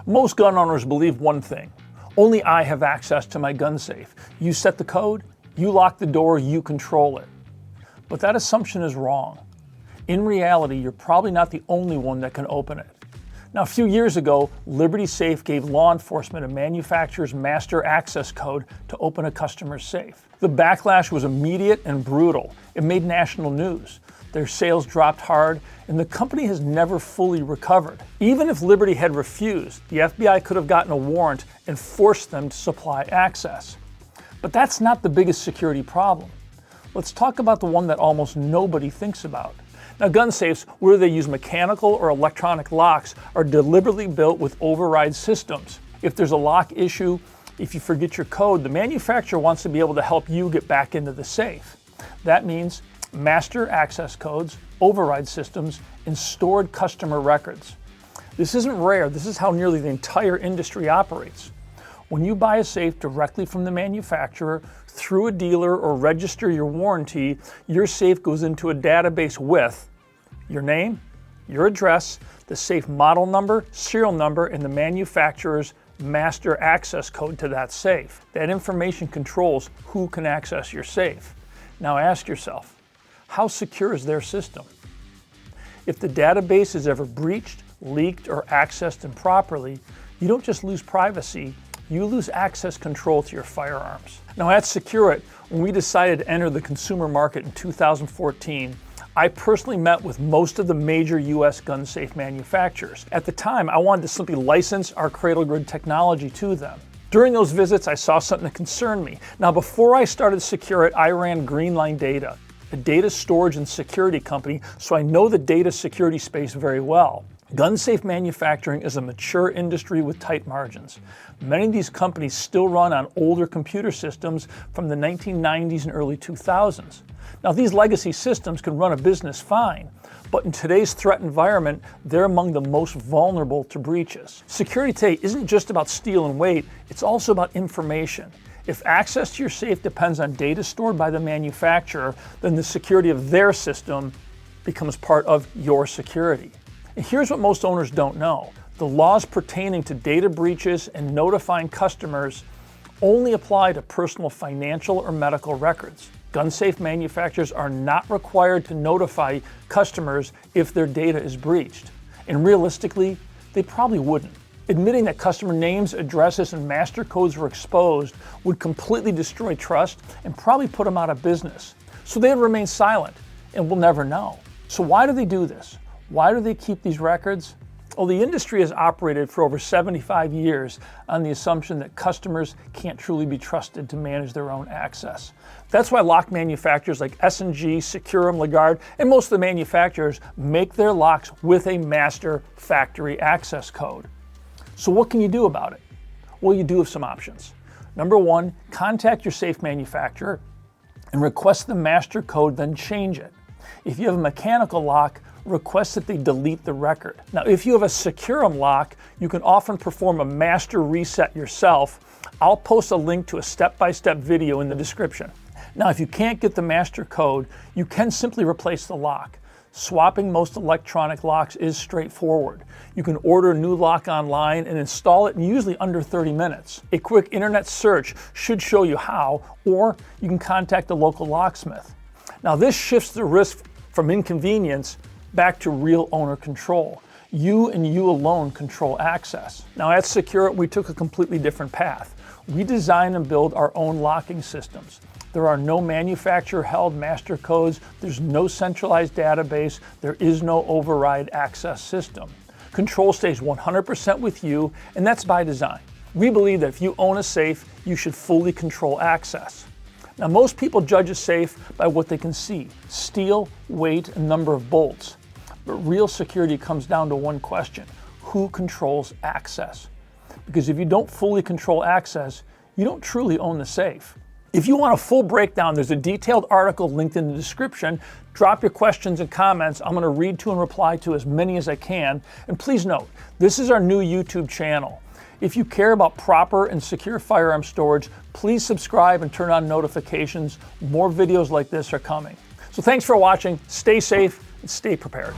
Most gun owners believe one thing: only I have access to my gun safe. You set the code, you lock the door, you control it. But that assumption is wrong. In reality, you're probably not the only one that can open it. Now, a few years ago, Liberty Safe gave law enforcement a manufacturer's master access code to open a customer's safe. The backlash was immediate and brutal. It made national news. Their sales dropped hard, and the company has never fully recovered. Even if Liberty had refused, the FBI could have gotten a warrant and forced them to supply access. But that's not the biggest security problem. Let's talk about the one that almost nobody thinks about. Now, gun safes, whether they use mechanical or electronic locks, are deliberately built with override systems. If there's a lock issue, if you forget your code, the manufacturer wants to be able to help you get back into the safe. That means master access codes, override systems, and stored customer records. This isn't rare. This is how nearly the entire industry operates. When you buy a safe directly from the manufacturer, through a dealer, or register your warranty, your safe goes into a database with your name, your address, the safe model number, serial number, and the manufacturer's master access code to that safe. That information controls who can access your safe. Now ask yourself, how secure is their system? If the database is ever breached, leaked, or accessed improperly, you don't just lose privacy, you lose access control to your firearms. Now at Secure-It, when we decided to enter the consumer market in 2014, I personally met with most of the major US gun safe manufacturers. At the time, I wanted to simply license our cradle grid technology to them. During those visits, I saw something that concerned me. Now before I started Secure-It, I ran Greenline Data, a data storage and security company, so I know the data security space very well. Gun safe manufacturing is a mature industry with tight margins. Many of these companies still run on older computer systems from the 1990s and early 2000s. Now, these legacy systems can run a business fine, but in today's threat environment, they're among the most vulnerable to breaches. Security today isn't just about steel and weight, it's also about information. If access to your safe depends on data stored by the manufacturer, then the security of their system becomes part of your security. And here's what most owners don't know. The laws pertaining to data breaches and notifying customers only apply to personal financial or medical records. Gun safe manufacturers are not required to notify customers if their data is breached. And realistically, they probably wouldn't. Admitting that customer names, addresses, and master codes were exposed would completely destroy trust and probably put them out of business. So they'd remain silent, and we'll never know. So why do they do this? Why do they keep these records? Well, the industry has operated for over 75 years on the assumption that customers can't truly be trusted to manage their own access. That's why lock manufacturers like S&G, Securum, Leguard, and most of the manufacturers make their locks with a master factory access code. So what can you do about it? Well, you do have some options. Number one, contact your safe manufacturer and request the master code, then change it. If you have a mechanical lock, request that they delete the record. Now, if you have a Securum lock, you can often perform a master reset yourself. I'll post a link to a step-by-step video in the description. Now, if you can't get the master code, you can simply replace the lock. Swapping most electronic locks is straightforward. You can order a new lock online and install it in usually under 30 minutes. A quick internet search should show you how, or you can contact the local locksmith. Now, this shifts the risk from inconvenience back to real owner control. You and you alone control access. Now at Secure-It, we took a completely different path. We design and build our own locking systems. There are no manufacturer-held master codes, there's no centralized database, there is no override access system. Control stays 100% with you, and that's by design. We believe that if you own a safe, you should fully control access. Now, most people judge a safe by what they can see: steel, weight, and number of bolts. But real security comes down to one question: who controls access? Because if you don't fully control access, you don't truly own the safe. If you want a full breakdown, there's a detailed article linked in the description. Drop your questions and comments. I'm going to read to and reply to as many as I can. And please note, this is our new YouTube channel. If you care about proper and secure firearm storage, please subscribe and turn on notifications. More videos like this are coming. So thanks for watching. Stay safe and stay prepared.